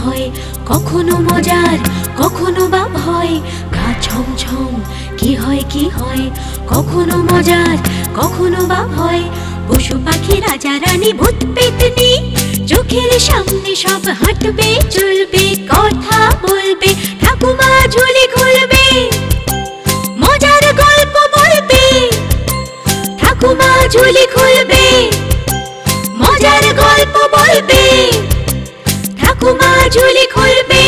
হয়, কখনো মজার কখনো বা ভয়। গা ছমছম কি হয় কি হয়, কখনো মজার কখনো বা ভয়। পশু পাখি রাজা রানী ভূত পেতনি চোখের সামনে সব হাঁটবে চলবে, কথা বলবে, ঠাকুমা ঝুলি খুলবে, মজার গল্প বলবে। ঠাকুমা ঝুলি খুলবে, মজার গল্প বলবে, ঠাকুমা ঝুলি খুলবে।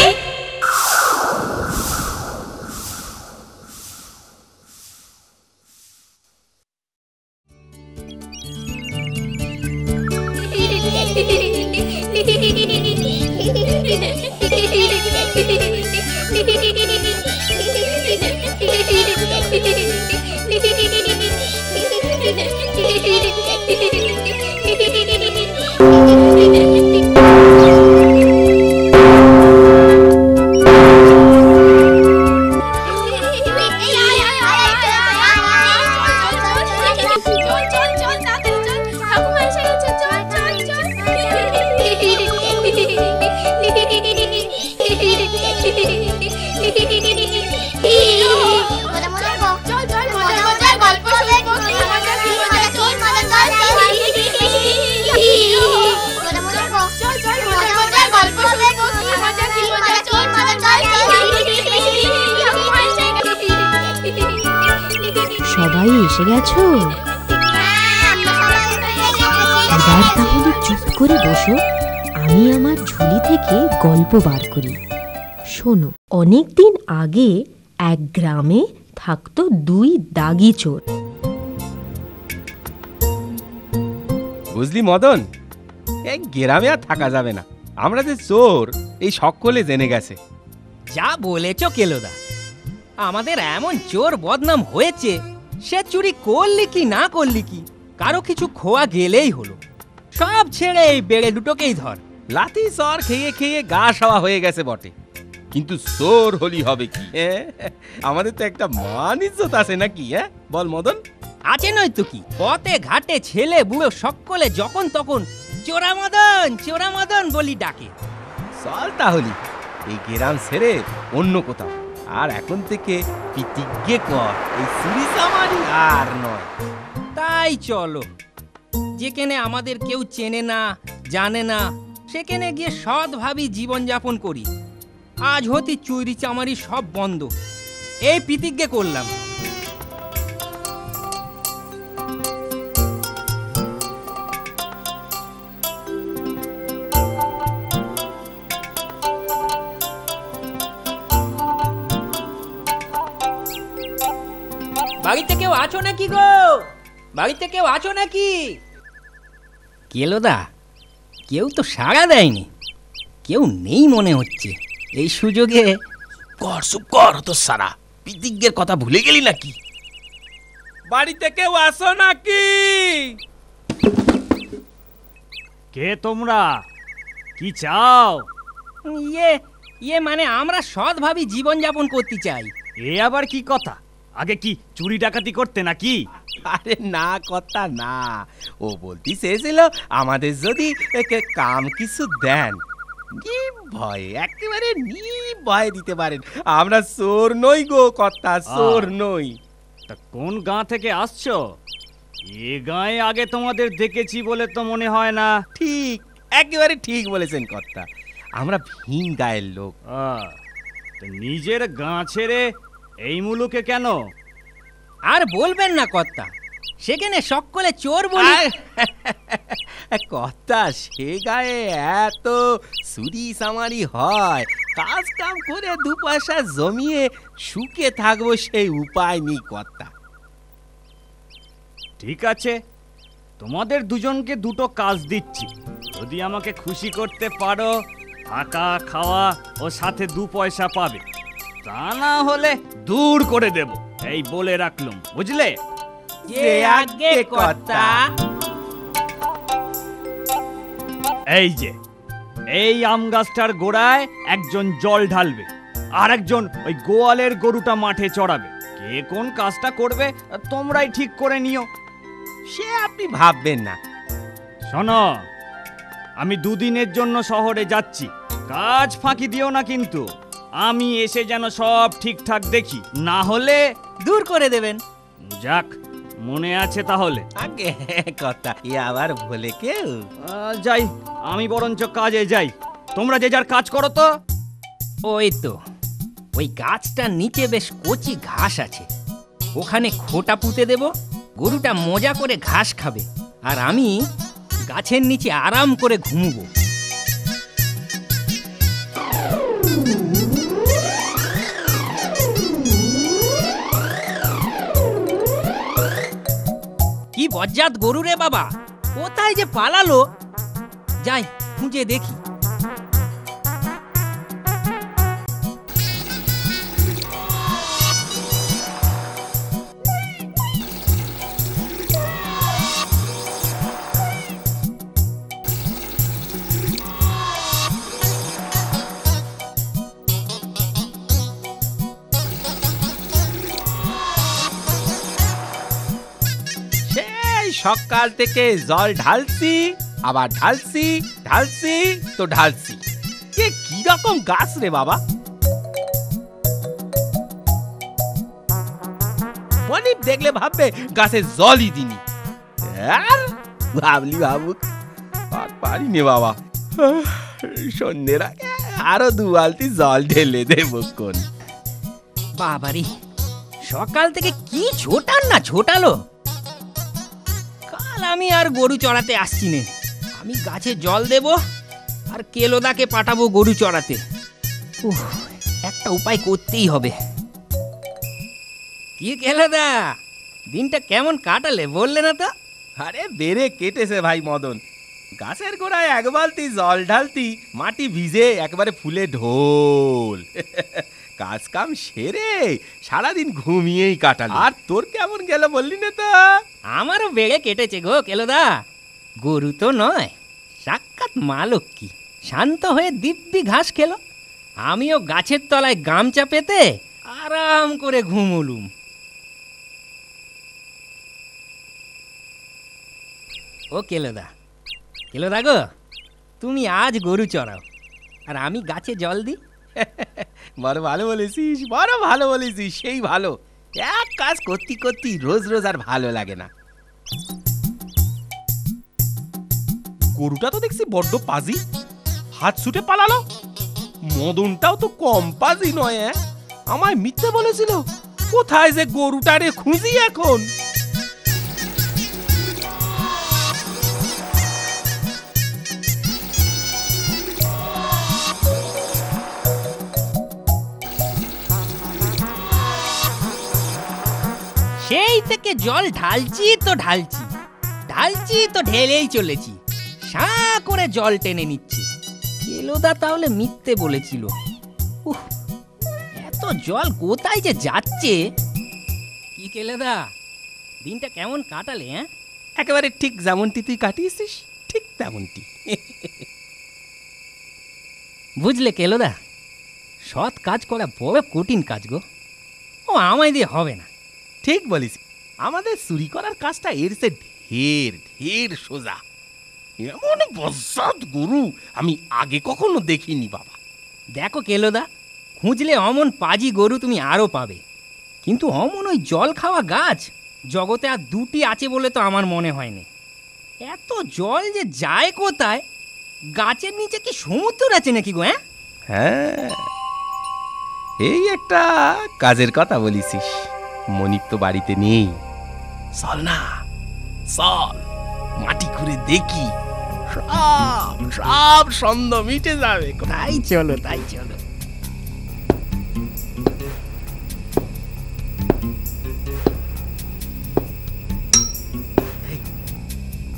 সবাই এসে গেছো? এবার তাহলে চুপ করে বসো, আমি আমার ঝুলি থেকে গল্প বার করি। শোনো, অনেকদিন আগে এক গ্রামে থাকতো দুই দাগি চোর। বুঝলি মদন, এই গ্রামে আর থাকা যাবে না। আমরা যে চোর এই সকলে জেনে গেছে। যা বলেছ কেলোদা, আমাদের এমন চোর বদনাম হয়েছে, সে চুরি করলি কি না করলি কি, কারো কিছু খোয়া গেলেই হলো, সব ছেড়ে এই বেড়ে দুটোকেই ধর। লাথি চর খেয়ে খেয়ে গা সওয়া হয়ে গেছে বটে, কিন্তু চোর হলি হবে কি? আমাদের তো একটা মান ইজ্জত আছে নাকি? বল মদন। আছে নয় তো কি, পথে ঘাটে ছেলে বুড়ো সকলে যখন তখন চোরা মদন বলি ডাকে। চল তাহলে এই গ্রাম ছেড়ে অন্য কোথাও, আর এখন থেকে পিতিজ্ঞে কর, এই চুরি চামারি আর নয়। তাই চলো, যেখানে আমাদের কেউ চেনে না জানে না, সেখানে গিয়ে সৎভাবে জীবনযাপন করি। আজ হতে চুরি চামারি সব বন্ধ, এই প্রতিজ্ঞা করলাম। বাড়িতে কেউ আছো নাকি গো? বাড়িতে কেউ আছো নাকি? কেলোদা, কেউ তো সাড়া দেয়নি, কেউ নেই মনে হচ্ছে। এই সুযোগে কর চুপ কর তো সারা, পিতিজ্ঞের কথা ভুলে গেলি নাকি? বাড়িতে কেউ আসো নাকি? কে তোমরা? কি চাও? ইয়ে মানে আমরা সৎভাবে জীবনযাপন করতে চাই। এ আবার কি কথা? আগে কি চুরি ডাকাতি করতে নাকি? আরে না কথা না, ও বলতে চেয়েছিল আমাদের যদি কাম কিছু দেন, নির্ভয়ে একেবারে নির্ভয়ে দিতে পারেন। আমরা চোর নই গো কর্তা, চোর নই। তা কোন গাঁ থেকে আসছো? এ গাঁয়ে আগে তোমাদের দেখেছি বলে তো মনে হয় না। ঠিক, একেবারে ঠিক বলেছেন কর্তা, আমরা ভিন গায়ের লোক। নিজের গাঁ ছেড়ে এই মুলুকে কেন? আর বলবেন না কর্তা, সেখানে সকলে চোর বলি। কর্তা, সে গায়ে এত চুরি চামারি হয়, কাজ কাম করে দু পয়সা জমিয়ে সুখে থাকবো সেই উপায় নেই কর্তা। ঠিক আছে, তোমাদের দুজনকে দুটো কাজ দিচ্ছি। যদি আমাকে খুশি করতে পারো, থাকা খাওয়া ও সাথে দু পয়সা পাবে, তা না হলে দূর করে দেব, এই বলে রাখলুম, বুঝলে? যে আগে কর্তা। এই যে এই আম গাছটার গোড়ায় একজন জল ঢালবে, আর একজন ওই গোয়ালের গরুটা মাঠে চড়াবে। কে কোন কাজটা করবে তোমরাই ঠিক করে নিও। সে আপনি ভাববেন না। শোনো, আমি দুদিনের জন্য শহরে যাচ্ছি, কাজ ফাঁকি দিও না কিন্তু, আমি এসে যেন সব ঠিকঠাক দেখি, না হলে দূর করে দেবেন। যাক, মনে আছে তাহলে। আগে কথা এ আবার বলে কেউ? যাই, আমি বরঞ্চ কাজে যাই, তোমরা যে যার কাজ করো তো। ওই তো ওই গাছটার নিচে বেশ কচি ঘাস আছে, ওখানে খোটা পুঁতে দেব, গরুটা মজা করে ঘাস খাবে, আর আমি গাছের নিচে আরাম করে ঘুমবো। কি বজ্জাত গরু রে বাবা, কোথায় যে পালালো, যাই খুঁজে দেখি। সকাল থেকে জল ঢালছি, আবার ঢালছি ঢালছি তো ঢালছি। এ কি রকম গাছ রে বাবা? মনিব দেখলে ভাববে গাছে জলই দিনি। আর ভাবলি ভাবুক, পারি নে বাবা, সন্ধ্যের আগে আরো 2 বালতি জল ঢেলে দেবো কোন। বাবারি, সকাল থেকে কি ছোটান না ছোটালো। আমি আর গরু চড়াতে আসছি নে, আমি গাছে জল দেব আর কেলোদাকে পাঠাবো গরু চড়াতে। একটা উপায় করতেই হবে। কি কেলোদা, দিনটা কেমন কাটালে বললে না তো? আরে বেড়ে কেটেছে ভাই মদন। গাছের গোড়ায় 1 বালতি জল ঢালতি, মাটি ভিজে একেবারে ফুলে ঢোল। কাজ কাম সেরে সারাদিন ঘুমিয়েই কাটালি। আর তোর কেমন গেল বললি না তো? আমারও বেড়ে কেটেছে গো কেলোদা। গরু তো নয়, সাক্ষাৎ মা লক্ষ্মী শান্ত হয়ে দিব্যি ঘাস খেলো, আমিও গাছের তলায় গামছা পেতে আরাম করে ঘুমুলুম। ও কেলোদা, কেলোদা গো, তুমি আজ গরু চড়াও আর আমি গাছে জল দিই। বড় ভালো বলেছিস, বড় ভালো বলেছিস, সেই ভালো। এক কাজ করতে করতে রোজ রোজ আর ভালো লাগে না। গরুটা তো দেখছি বড্ড পাজি, হাত ছুটে পালালো। মদনটাও তো কম পাজি নয়। আমায় মিথ্যে বলেছিল। কোথায় যে গরুটারে খুঁজি এখন। সেই থেকে জল ঢালছি তো ঢালছি, ঢালছি তো ঢেলেই চলেছি, সাঁ করে জল টেনে নিচ্ছে। কেলোদা তাহলে মিথ্যে বলেছিল। এত জল কোথায় যে যাচ্ছে। কি কেলোদা, দিনটা কেমন কাটালে? একেবারে ঠিক যেমনটি তুই কাটিয়েছিস, ঠিক তেমনটি। বুঝলে কেলোদা, সৎ কাজ করা বড় কঠিন কাজ গো। ও আমায় দিয়ে হবে না। ঠিক বলিস, আমাদের চুরি করার কাজটা এর সে ঢের ঢের সোজা। এমন বজ্জাত গরু আমি আগে কখনো দেখিনি বাবা। দেখো কেলোদা, খুঁজলে অমন পাজি গরু তুমি আরো পাবে, কিন্তু অমন ওই জল খাওয়া গাছ জগতে আর 2টি আছে বলে তো আমার মনে হয়নি। এত জল যে যায় কোথায়? গাছের নিচে কি সমুদ্র আছে নাকি গো? হ্যাঁ, এই একটা কাজের কথা বলিসিস। মনিক তো বাড়িতে নেই। চল না, চল মাটি খুঁড়ে দেখি, সব সব সন্দেহ মিটে যাবে। তাই চলো, তাই চলো।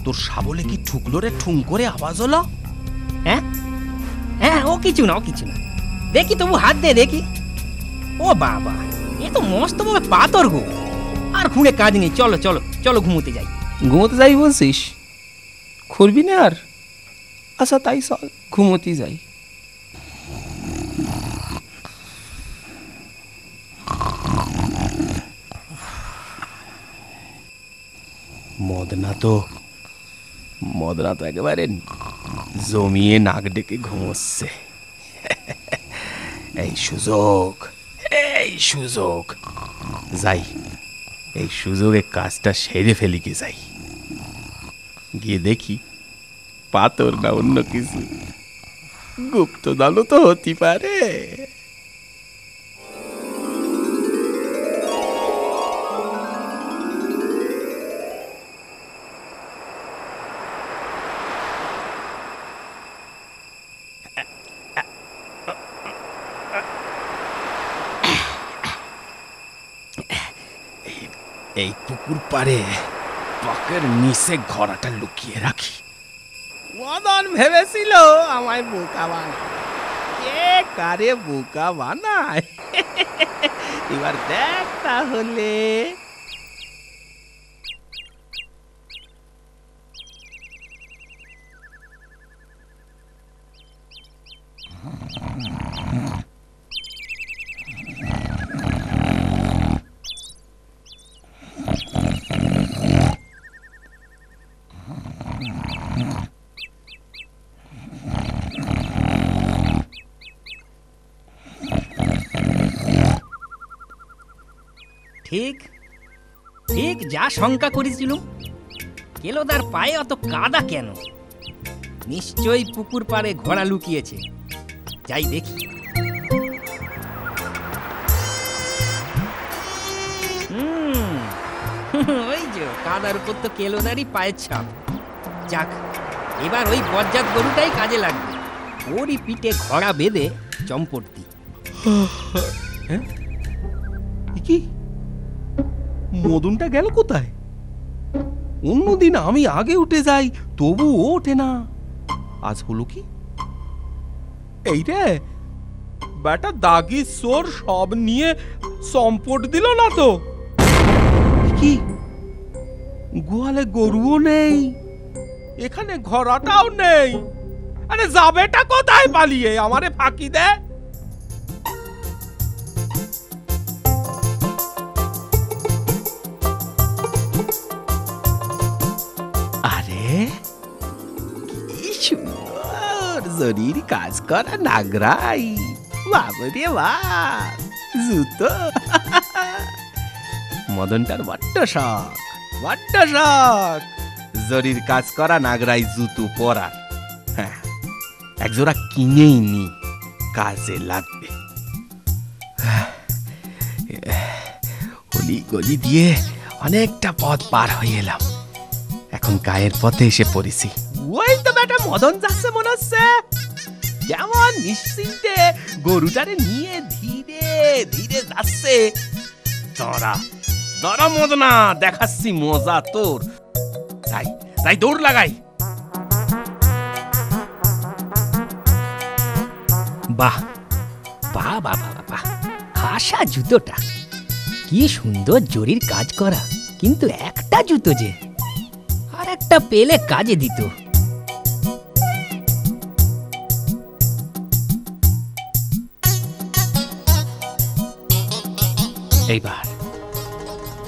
তোর শাবলে কি ঠুকলো রে? ঠুং করে আওয়াজ হলো। হ্যাঁ হ্যাঁ, ও কিছু না, ও কিছু না। দেখি তবু হাত দে দেখি। ও বাবা, এ তো মস্ত বড় পাথর গো। আর খুঁড়ে কাজ নেই, চলো চলো চলো ঘুমোতে যাই। ঘুমোতে যাই বলছিস? খুঁড়বি না আর? আচ্ছা তাই চল, ঘুমোতে যাই। মদনা তো একেবারে জমিয়ে নাক ডেকে ঘুমোচ্ছে। এই সুযোগ, এই সুযোগ, যাই এই সুযোগে কাজটা সেরে ফেলি, কে যাই গিয়ে দেখি পাথর না অন্য কিছু, গুপ্তদানও তো হতে পারে। এই পুকুর পাড়ে পাকের নিচে ঘোড়াটা লুকিয়ে রাখি। মদন ভেবেছিল আমায় বোকা বানায়, কে কারে বোকা বানায় এবার দেখ তাহলে। ঠিক ঠিক যা শঙ্কা করেছিল। কেলোদার পায়ে অত কাদা কেন? নিশ্চয়ই পুকুর পাড়ে ঘোড়া লুকিয়েছে। যাই দেখি। ওই যে কাদার উপর তো কেলোদারই পায়ের ছাপ। যাক, এবার ওই বজ্জাত গরুটাই কাজে লাগবে। ওরই পিঠে ঘোড়া বেঁধে চম্পট দিই। কি মদনটা গেল কোথায়? অন্যদিন আমি আগে উঠে যাই, তবু ও ওঠে না। আজ হলো কি? এই রে বেটা দাগি চোর সব নিয়ে চম্পট দিল না তো? কি গোয়ালে গরুও নেই, এখানে ঘোড়াটাও নেই। আরে যাবেটা কোথায় পালিয়ে? আমারে ফাঁকি দে। কি সুন্দর জরির কাজ করা নাগরাই, বাবরে বাপ, জুতো মদনটার বড্ড শখ, বড্ড শখ জরির কাজ করা নাগরাই জুতো পরার। হ্যাঁ, একজোড়া কিনেই নি, কাজে লাগবে। গলি গলি দিয়ে অনেকটা পথ পার হয়ে এলাম, এখন গায়ের পথে এসে পড়েছি। ওই তো বেটা মদন যাচ্ছে মনে হচ্ছে, যেমন নিশ্চিন্তে গরুটারে নিয়ে ধীরে ধীরে যাচ্ছে। দাঁড়া দাঁড়া মদনা, দেখাচ্ছি মজা তোর। যাই যাই, দৌড় লাগাই। বাহ বাহ বাহ বাহ বাহ, খাসা জুতোটা, কি সুন্দর জরির কাজ করা। কিন্তু একটা জুতো যে, আর একটা পেলে কাজে দিত।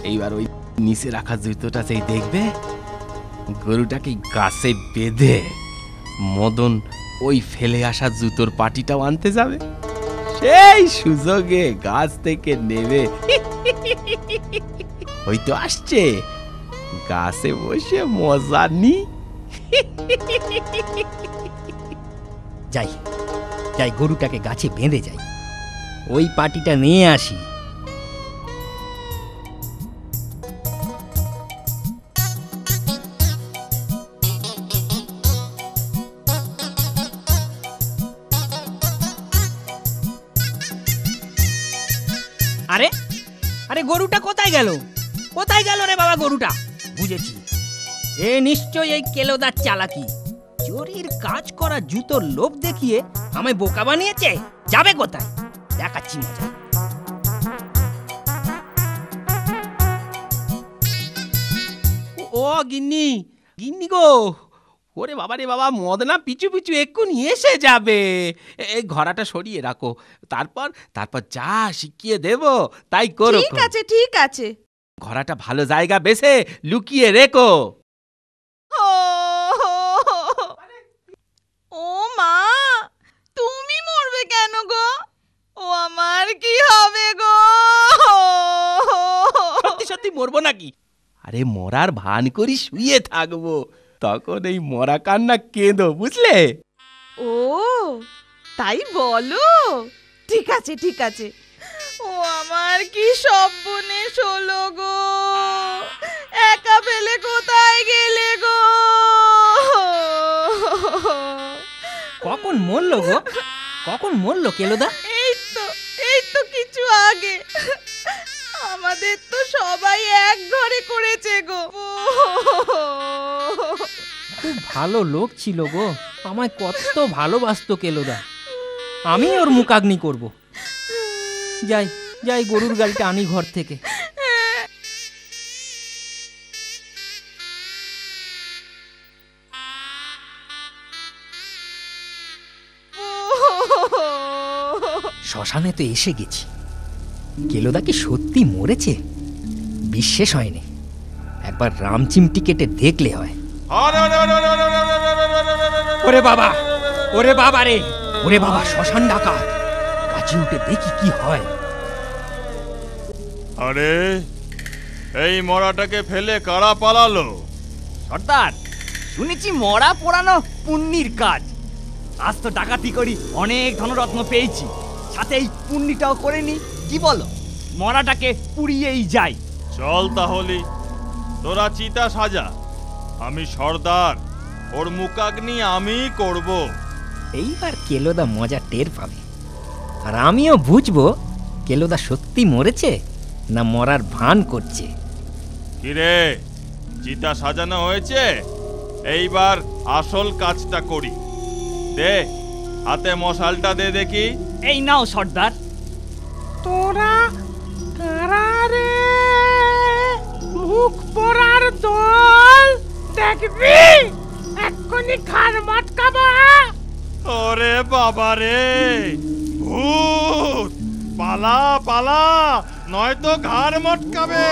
এইবার ওই নিচে রাখা জুতোটা যেই দেখবে, গরুটাকে গাছে বেঁধে মদন ওই ফেলে আসা জুতোর পাটিটাও আনতে যাবে। সেই সুযোগে গাছ থেকে নেবে। ওই তো আসছে, গাছে বসে মজা নি। যাই যাই, গরুটাকে গাছে বেঁধে যাই, ওই পাটিটা নিয়ে আসি। আরে আরে, গরুটা কোথায় গেল? কোথায় গেল রে বাবা গরুটা? বুঝেছি, এ নিশ্চয়ই এই কেলোদার চালাকি। চোরির কাজ করা জুতোর লোভ দেখিয়ে আমায় বোকা বানিয়েছে। যাবে কোথায়? দেখাচ্ছি মজা। ও গিন্নি, গিন্নি গো, ওরে বাবা রে বাবা, মদনা পিছু পিছু এক্ষুনি এসে যাবে। এই ঘোড়াটা সরিয়ে রাখো, তারপর তারপর যা শিখিয়ে দেব তাই করো। ঠিক আছে ঠিক আছে। ঘোড়াটা ভালো জায়গা বেছে লুকিয়ে রেখো। ও মা, তুমি মরবে কেন গো? ও আমার কি হবে গো? সত্যি সত্যি মরবো নাকি? আরে মরার ভান করি শুয়ে থাকবো, তখন এই মরা কান্না কেঁদো, বুঝলে? ও তাই বলো? ঠিক আছে ঠিক আছে। ও আমার কি সর্বনেশ হলো গো! একা ফেলে কোথায় গেলে গো? কখন মরলো গো? কখন মরলো কেলোদা? এই তো কিছু আগে। আমাদের তো সবাই এক ঘরে করেছে গো। খুব ভালো লোক ছিল গো, আমায় কত ভালোবাসতো কেলোদা। আমি ওর মুখাগ্নি করব। যাই যাই, গরুর গাড়িটা আনি ঘর থেকে। শ্মশানে তো এসে গেছি। কেলোদা কি সত্যি মরেছে? বিশ্বাস হয়নি, একবার রামচিমটি কেটে দেখলে হয়। ওরে বাবা, ওরে বাবা রে, ওরে বাবা, শ্মশান ডাকাত! কাছে উঠে দেখি কি হয়। আরে এই মরাটাকে ফেলে কারা পালালো? সর্দার, শুনেছি মরা পোড়ানো পুণ্যির কাজ। আজ তো ডাকাতি করি অনেক ধনরত্ন পেয়েছি, সাথে এই পুণ্যিটাও করে নি। কি বলো, মরাটাকে পুড়িয়েই যাই? চল তাহলে, তোরা চিতা সাজা, আমি সর্দার, ওর মুখাগ্নি আমি করব। এইবার কেলোদা মজা টের পাবে, আর আমিও বুঝবো কেলোদা সত্যি মরেছে না মরার ভান করছে। কিরে, চিতা সাজানো হয়েছে? এইবার আসল কাজটা করি। দে হাতে মশালটা দে দেখি। এই নাও সর্দার। তোরা কারা রে? মুখ পোড়ার দল, দেখবি এক্ষুনি ঘাড় মটকাবো। ওরে বাবা রে, ভূত! পালা পালা, নয়তো ঘাড় মটকাবে।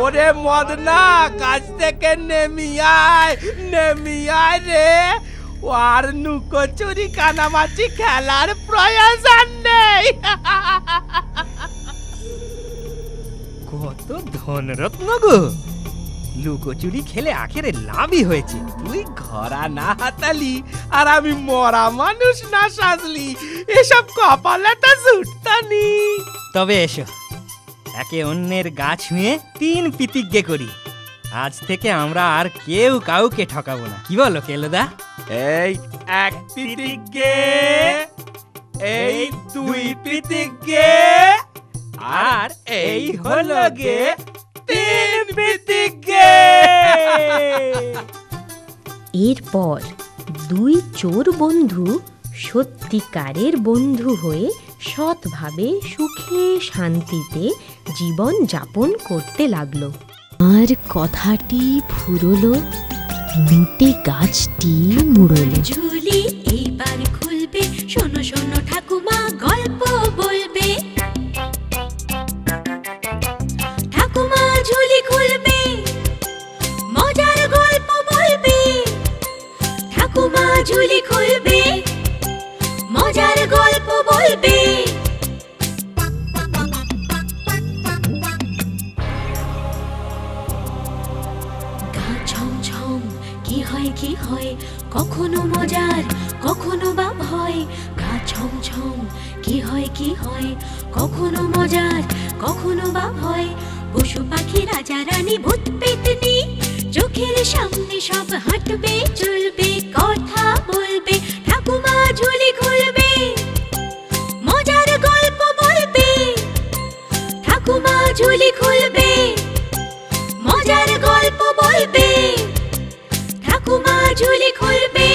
ওরে মদনা, কাছ থেকে নেমি আয় রে। আর লুকোচুরি কানামাছি খেলার প্রয়োজন নেই। কত ধনরত্ন গো! লুকোচুরি খেলে আখেরে লাভই হয়েছে। তুই ঘরা না হাতালি আর আমি মরা মানুষ না সাজলি, এসব কপালে তো জুটতানি। তবে এসো, একে অন্যের গা ছুঁয়ে 3 প্রতিজ্ঞা করি। আজ থেকে আমরা আর কেউ কাউকে ঠকাবো না। কি বলো কেলোদা? এই 1 প্রতিজ্ঞা, এই 2 প্রতিজ্ঞা, আর এই হলো গে 3 প্রতিজ্ঞা। এরপর 2 চোর বন্ধু সত্যিকারের বন্ধু হয়ে সৎভাবে সুখে শান্তিতে জীবন যাপন করতে লাগলো। আর কথাটি ফুরলো, লুটে গাছটি মুড়লো। ঝুলি এইবার খুলবে, শোনো শোনো ঠাকুমা গল্প বলবে। ঠাকুমা ঝুলি খুলবে, মজার গল্প বলবে। ঠাকুমা ঝুলি খুলবে, মজার গল্প বলবে। গা ছমছম, কি হয় কি হয়, কখনো মজার কখনো বা ভয়। গা ছমছম, কি হয় কি হয়, কখনো মজার কখনো বা ভয়। পশু পাখি রাজা রানী ভূত পেতনি, চোখের সামনে সব হাঁটবে চলবে, কথা বলবে। ঠাকুমা ঝুলি খুলবে, মজার গল্প বলবে। ঠাকুমা ঝুলি খুলবে, মজার গল্প বলবে। ঠাকুমা ঝুলি খুলবে,